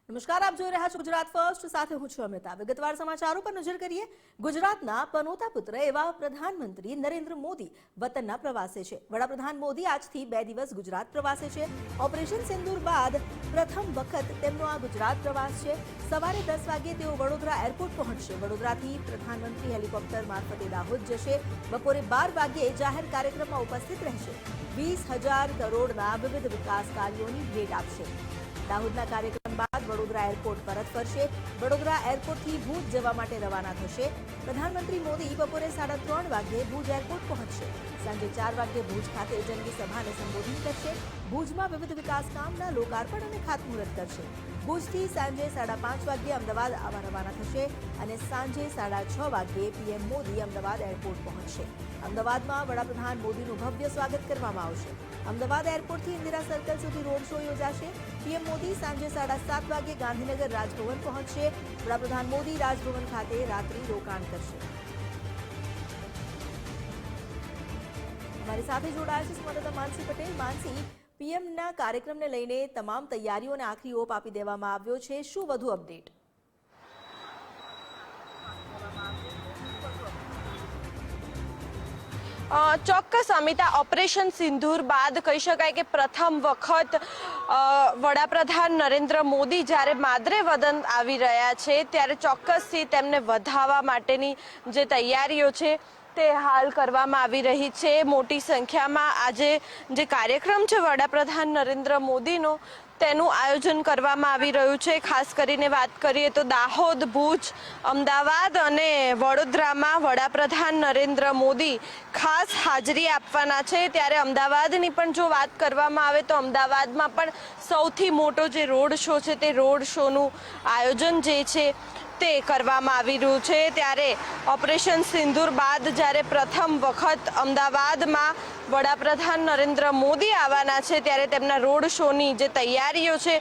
નમસ્કાર, આપ જોઈ રહ્યા છો ગુજરાત ફર્સ્ટ, સાથે હું છું અમિતા। વિગતવાર સમાચારો પર નજર કરીએ। ગુજરાતના પનોતા પુત્ર એવા પ્રધાનમંત્રી નરેન્દ્ર મોદી વતનના પ્રવાસે છે। વડાપ્રધાન મોદી આજથી 2 દિવસ ગુજરાત પ્રવાસે છે। ઓપરેશન સિંદૂર બાદ પ્રથમ વખત તેમનો આ ગુજરાત પ્રવાસ છે। સવારે 10 વાગ્યે તેઓ વડોદરા એરપોર્ટ પહોંચશે। વડોદરાથી પ્રધાનમંત્રી હેલિકોપ્ટર મારફતે દાહોદ જશે। બપોરે 12 વાગ્યે જાહેર કાર્યક્રમમાં ઉપસ્થિત રહેશે। 20,000 કરોડના વિવિધ વિકાસ કાર્યોની ભેટ આપશે। દાહોદના કાર્યક્રમ બાદ વડોદરા એરપોર્ટ પરત ફરશે। વડોદરા એરપોર્ટથી ભુજ જવા માટે રવાના થશે। પ્રધાનમંત્રી મોદી બપોરે 3:30 વાગ્યે ભુજ એરપોર્ટ પહોંચશે। સાંજે 4 વાગ્યે ભુજ ખાતે જંગી સભાને સંબોધિત કરશે। ભુજમાં વિવિધ વિકાસ કામના લોકાર્પણ અને ખાતમુહૂર્ત કરશે। ભુજથી સાંજે 5:30 વાગ્યે અમદાવાદ આવવા રવાના થશે અને સાંજે 6:30 વાગ્યે પીએમ મોદી અમદાવાદ એરપોર્ટ પહોંચશે। અમદાવાદમાં વડાપ્રધાન મોદીનું ભવ્ય સ્વાગત કરવામાં આવશે। અમદાવાદ એરપોર્ટથી ઇન્દિરા સર્કલ સુધી રોડ શો યોજાશે। પીએમ મોદી સાંજે 7:30 વાગ્યે ગાંધીનગર રાજભવન પહોંચશે। વડાપ્રધાન મોદી રાજભવન ખાતે રાત્રિ રોકાણ કરશે। हमारी साथ जोड़ाया है संवाददाता मानसी पटेल। मानसी, पीएमના કાર્યક્રમને લઈને તમામ તૈયારીઓને આખરી ઓપ આપી દેવામાં આવ્યો છે। શું વધુ અપડેટ? ચોક્કસ અમિતા, ઓપરેશન સિંદૂર બાદ કહી શકાય કે પ્રથમ વખત વડાપ્રધાન નરેન્દ્ર મોદી જ્યારે માદરે વતન આવી રહ્યા છે ત્યારે ચોક્કસથી તેમને વધાવવા માટેની જે તૈયારીઓ છે તે હાલ કરવામાં આવી રહી છે। મોટી સંખ્યામાં આજે જે કાર્યક્રમ છે વડાપ્રધાન નરેન્દ્ર મોદીનો તેનું આયોજન કરવામાં આવી રહ્યું છે। ખાસ કરીને વાત કરીએ તો દાહોદ, ભુજ, અમદાવાદ અને વડોદરામાં વડાપ્રધાન નરેન્દ્ર મોદી ખાસ હાજરી આપવાના છે। ત્યારે અમદાવાદની પણ જો વાત કરવામાં આવે તો અમદાવાદમાં પણ સૌથી મોટો જે રોડ શો છે તે રોડ શોનું આયોજન જે છે તે કરવામાં આવી રહ્યું છે। ત્યારે ઓપરેશન સિંદૂર બાદ જ્યારે પ્રથમ વખત અમદાવાદમાં વડાપ્રધાન નરેન્દ્ર મોદી આવવાના છે ત્યારે તેમના રોડ શોની જે તૈયારીઓ છે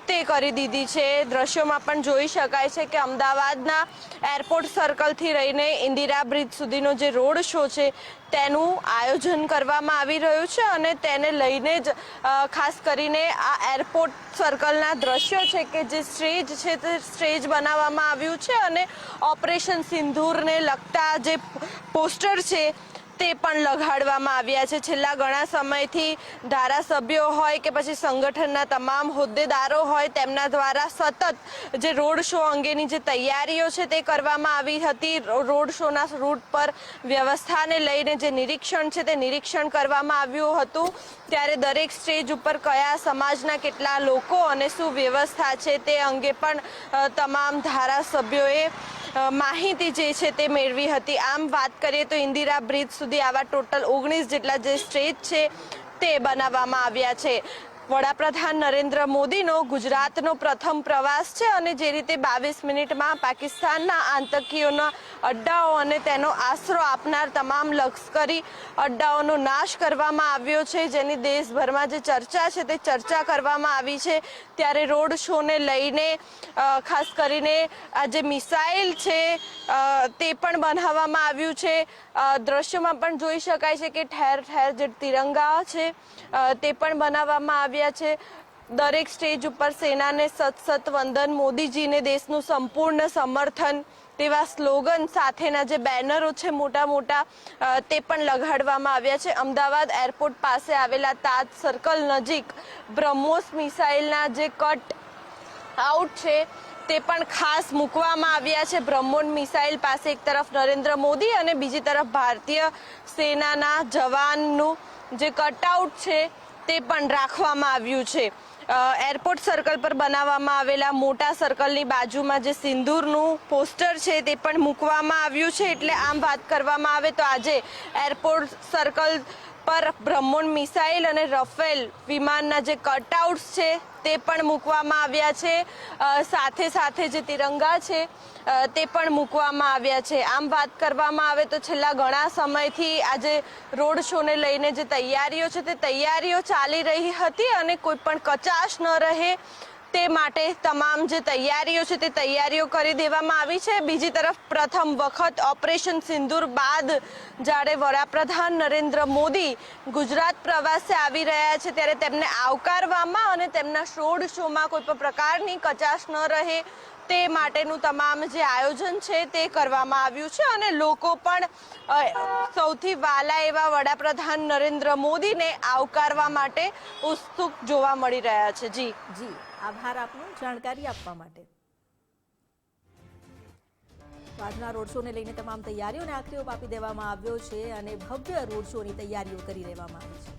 તે કરી દીધી છે। દ્રશ્યોમાં પણ જોઈ શકાય છે કે અમદાવાદના એરપોર્ટ સર્કલથી લઈને ઇન્દિરા બ્રિજ સુધીનો જે રોડ શો છે તેનું આયોજન કરવામાં આવી રહ્યું છે અને તેને લઈને જ ખાસ કરીને આ એરપોર્ટ સર્કલના દ્રશ્યો છે કે જે સ્ટેજ છે તે સ્ટેજ બનાવવામાં આવ્યું છે અને ઓપરેશન સિંદૂરને લગતા જે પોસ્ટર છે તે પણ લગાડવામાં આવ્યા છે। છેલ્લા ઘણા સમયથી ધારાસભ્યો હોય કે પછી સંગઠનના તમામ હોદ્દેદારો હોય તેમના દ્વારા સતત જે રોડ શો અંગેની જે તૈયારીઓ છે તે કરવામાં આવી હતી। રોડ શોના રૂટ પર વ્યવસ્થાને લઈને જે નિરીક્ષણ છે તે નિરીક્ષણ કરવામાં આવ્યું હતું। ત્યારે દરેક સ્ટેજ ઉપર કયા સમાજના કેટલા લોકો અને શું વ્યવસ્થા છે તે અંગે પણ તમામ ધારાસભ્યોએ માહિતી જે છે તે મેળવી હતી। આમ વાત કરીએ તો ઇન્દિરા બ્રિજ સુધી આવા ટોટલ 19 જેટલા જે સ્ટેજ છે તે બનાવવામાં આવ્યા છે। વડાપ્રધાન નરેન્દ્ર મોદીનો ગુજરાતનો પ્રથમ પ્રવાસ છે અને જે રીતે 22 મિનિટમાં પાકિસ્તાનના આતંકીઓના અડ્ડાઓ અને તેનો આશરો આપનાર તમામ લશ્કરી અડ્ડાઓનો નાશ કરવામાં આવ્યો છે, જેની દેશભરમાં જે ચર્ચા છે તે ચર્ચા કરવામાં આવી છે। ત્યારે રોડ શોને લઈને ખાસ કરીને આ જે મિસાઇલ છે તે પણ બનાવવામાં આવ્યું છે। દ્રશ્યોમાં પણ જોઈ શકાય છે કે ઠેર ઠેર જે તિરંગા છે તે પણ બનાવવામાં આવ્યા છે। દરેક સ્ટેજ ઉપર સેનાને સત વંદન, મોદીજીને દેશનું સંપૂર્ણ સમર્થન તેવા સ્લોગન સાથેના જે બેનરો છે મોટા મોટા તે પણ લગાડવામાં આવ્યા છે। અમદાવાદ એરપોર્ટ પાસે આવેલા તાજ સર્કલ નજીક બ્રહ્મોસ મિસાઇલના જે કટ આઉટ છે તે પણ ખાસ મૂકવામાં આવ્યા છે। બ્રહ્મોસ મિસાઇલ પાસે એક તરફ નરેન્દ્ર મોદી અને બીજી તરફ ભારતીય સેનાના જવાનનું જે કટઆઉટ છે તે પણ રાખવામાં આવ્યું છે। એરપોર્ટ સર્કલ પર બનાવવામાં આવેલા મોટા સર્કલની બાજુમાં જે સિંદૂરનું પોસ્ટર છે તે પણ મૂકવામાં આવ્યું છે। એટલે આમ વાત કરવામાં આવે તો આજે એરપોર્ટ સર્કલ પર બ્રહ્મોસ મિસાઇલ અને રફેલ વિમાનના જે કટઆઉટ્સ છે તે પણ મૂકવામાં આવ્યા છે। સાથે સાથે જે તિરંગા છે તે પણ મૂકવામાં આવ્યા છે। આમ વાત કરવામાં આવે તો છેલ્લા ઘણા સમયથી આજે રોડ શોને લઈને જે તૈયારીઓ છે તે તૈયારીઓ ચાલી રહી હતી અને કોઈ પણ કચાશ ન રહે તે માટે તમામ જે તૈયારીઓ છે તે તૈયારીઓ કરી દેવામાં આવી છે। બીજી તરફ પ્રથમ વખત ઓપરેશન સિંદૂર બાદ જ્યારે વડાપ્રધાન નરેન્દ્ર મોદી ગુજરાત પ્રવાસે આવી રહ્યા છે ત્યારે તેમને આવકારવામાં અને તેમના રોડ શોમાં કોઈ પણ પ્રકારની કચાશ ન રહે તે માટેનું તમામ જે આયોજન છે તે કરવામાં આવ્યું છે અને લોકો પણ સૌથી વાલા એવા વડાપ્રધાન નરેન્દ્ર મોદીને આવકારવા માટે ઉત્સુક જોવા મળી રહ્યા છે। જી આભાર આપનો જાણકારી આપવા માટે। આજના રોડ શોને લઈને તમામ તૈયારીઓને આખરી ઓપ આપી દેવામાં આવ્યો છે અને ભવ્ય રોડ શોની તૈયારીઓ કરી લેવામાં આવી છે।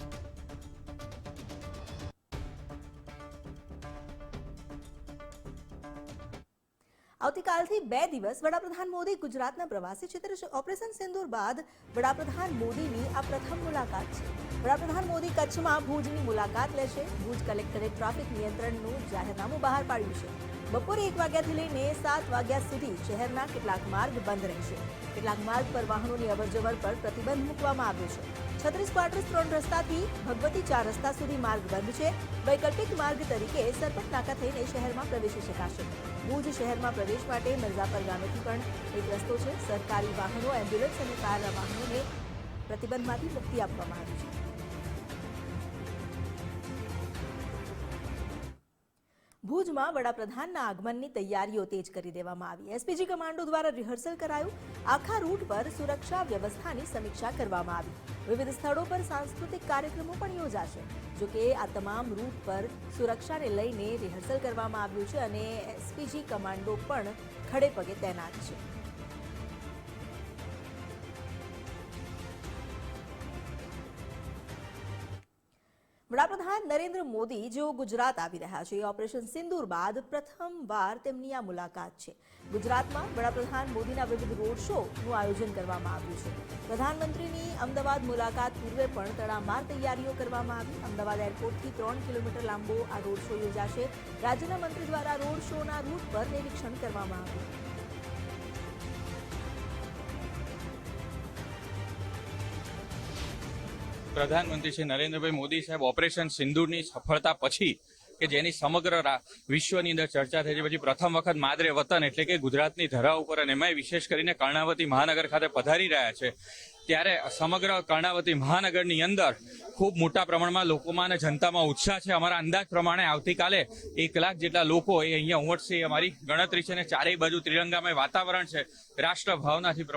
આવતીકાલથી 2 દિવસ વડાપ્રધાન મોદી ગુજરાતના પ્રવાસે છે ત્યારે ઓપરેશન સિંદૂર બાદ વડાપ્રધાન મોદીની આ પ્રથમ મુલાકાત છે। વડાપ્રધાન મોદી કચ્છમાં ભુજની મુલાકાત લેશે। ભુજ કલેક્ટરે ટ્રાફિક નિયંત્રણનું જાહેરનામું બહાર પાડ્યું છે। બપોરે 1 વાગ્યાથી લઈને 7 વાગ્યા સુધી શહેરના કેટલાક માર્ગ બંધ રહેશે। કેટલાક માર્ગ પર વાહનોની અવરજવર પર પ્રતિબંધ મૂકવામાં આવ્યો છે। 36 ક્વાર્ટર્સ 3 રસ્તાથી ભગવતી 4 રસ્તા સુધી માર્ગ બંધ છે। વૈકલ્પિક માર્ગ તરીકે સરપટ નાકા થઈને શહેરમાં પ્રવેશી શકાશે। ભુજ શહેરમાં પ્રવેશ માટે મિર્ઝાપર ગામેથી પણ એક રસ્તો છે। સરકારી વાહનો, એમ્બ્યુલન્સ અને કારના વાહનોને પ્રતિબંધમાંથી મુક્તિ આપવામાં આવી છે। ભુજમાં વડાપ્રધાનના આગમનની તૈયારીઓ તેજ કરી દેવામાં આવી। એસપીજી કમાન્ડો દ્વારા રિહર્સલ કરાયું। આખા રૂટ પર સુરક્ષા વ્યવસ્થાની સમીક્ષા કરવામાં આવી। વિવિધ સ્થળો પર સાંસ્કૃતિક કાર્યક્રમો પણ યોજાશે। જોકે આ તમામ રૂટ પર સુરક્ષાને લઈને રિહર્સલ કરવામાં આવ્યું છે અને એસપીજી કમાન્ડો પણ ખડે પગે તૈનાત છે। વડાપ્રધાન નરેન્દ્ર મોદી જેઓ ગુજરાત આવી રહ્યા છે ઓપરેશન સિંદૂર બાદ પ્રથમવાર તેમની આ મુલાકાત છે। ગુજરાતમાં વડાપ્રધાન મોદીના વિવિધ રોડ શોનું આયોજન કરવામાં આવ્યું છે। પ્રધાનમંત્રીની અમદાવાદ મુલાકાત પૂર્વે પણ તડામાર તૈયારીઓ કરવામાં આવી। અમદાવાદ એરપોર્ટથી 3 કિલોમીટર લાંબો આ રોડ શો યોજાશે। રાજ્યના મંત્રી દ્વારા રોડ શોના રૂટ પર નિરીક્ષણ કરવામાં આવ્યું। પ્રધાનમંત્રી શ્રી નરેન્દ્રભાઈ મોદી સાહેબ ઓપરેશન સિંદૂરની સફળતા પછી કે જેની સમગ્ર વિશ્વની અંદર ચર્ચા થઈ છે પછી પ્રથમ વખત માદરે વતન એટલે કે ગુજરાતની ધરા ઉપર અને એમાંય વિશેષ કરીને કર્ણાવતી મહાનગર ખાતે પધારી રહ્યા છે ત્યારે સમગ્ર કર્ણાવતી મહાનગરની અંદર ખૂબ મોટા પ્રમાણમાં લોકોમાં અને જનતામાં ઉત્સાહ છે। અમારા અંદાજ પ્રમાણે આવતીકાલે 1 લાખ જેટલા લોકો એ અહીંયા ઉમટશે એ અમારી ગણતરી છે અને ચારેય બાજુ ત્રિરંગામય વાતાવરણ છે। રાષ્ટ્ર ભાવનાથી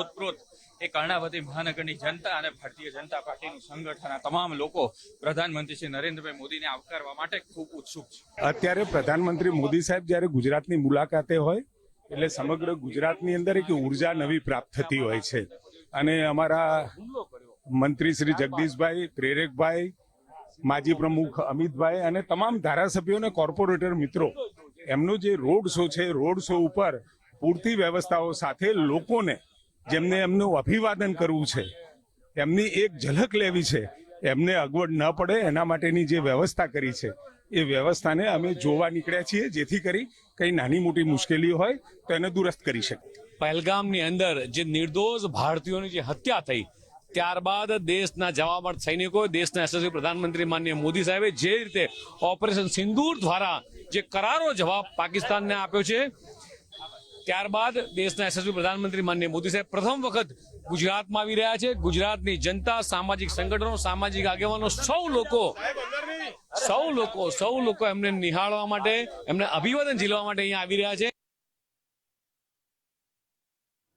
ઓતપ્રોત એ કર્ણાવતી મહાનગરની જનતા અને ભારતીય જનતા પાર્ટીનું સંગઠન આ તમામ લોકો પ્રધાનમંત્રી શ્રી નરેન્દ્રભાઈ મોદીને આવકારવા માટે ખૂબ ઉત્સુક છે। અત્યારે પ્રધાનમંત્રી મોદી સાહેબ જ્યારે ગુજરાતની મુલાકાતે હોય એટલે સમગ્ર ગુજરાતની અંદર એક ઉર્જા નવી પ્રાપ્ત થતી હોય છે અને અમારા મંત્રી શ્રી જગદીશભાઈ, પ્રેરકભાઈ, માજી પ્રમુખ અમિતભાઈ અને તમામ ધારાસભ્યો અને કોર્પોરેટર મિત્રો એમનો જે રોડ શો છે રોડ શો ઉપર પૂરતી વ્યવસ્થાઓ સાથે લોકોને જેમને એમનું અભિવાદન કરવું છે, એમની એક ઝલક લેવી છે, એમને અગવડ ન પડે એના માટેની જે વ્યવસ્થા કરી છે એ વ્યવસ્થાને અમે જોવા નીકળ્યા છીએ જેથી કરી કઈ નાની મોટી મુશ્કેલી હોય તો એને દુરસ્ત કરી શકીએ। પહેલગામની અંદર જે નિર્દોષ ભારતીયોની જે હત્યા થઈ ત્યારબાદ દેશના જવાબદાર સૈનિકો દેશના યશસ્વી પ્રધાનમંત્રી માનનીય મોદી સાહેબે જે રીતે ઓપરેશન સિંદૂર દ્વારા જે કરારો જવાબ પાકિસ્તાનને આપ્યો છે ત્યારબાદ દેશના યશસ્વી પ્રધાનમંત્રી માનનીય મોદી સાહેબ પ્રથમ વખત ગુજરાતમાં આવી રહ્યા છે। ગુજરાતની જનતા, સામાજિક સંગઠનો, સામાજિક આગેવાનો સૌ લોકો એમને નિહાળવા માટે, એમને અભિવાદન ઝીલવા માટે અહીંયા આવી રહ્યા છે।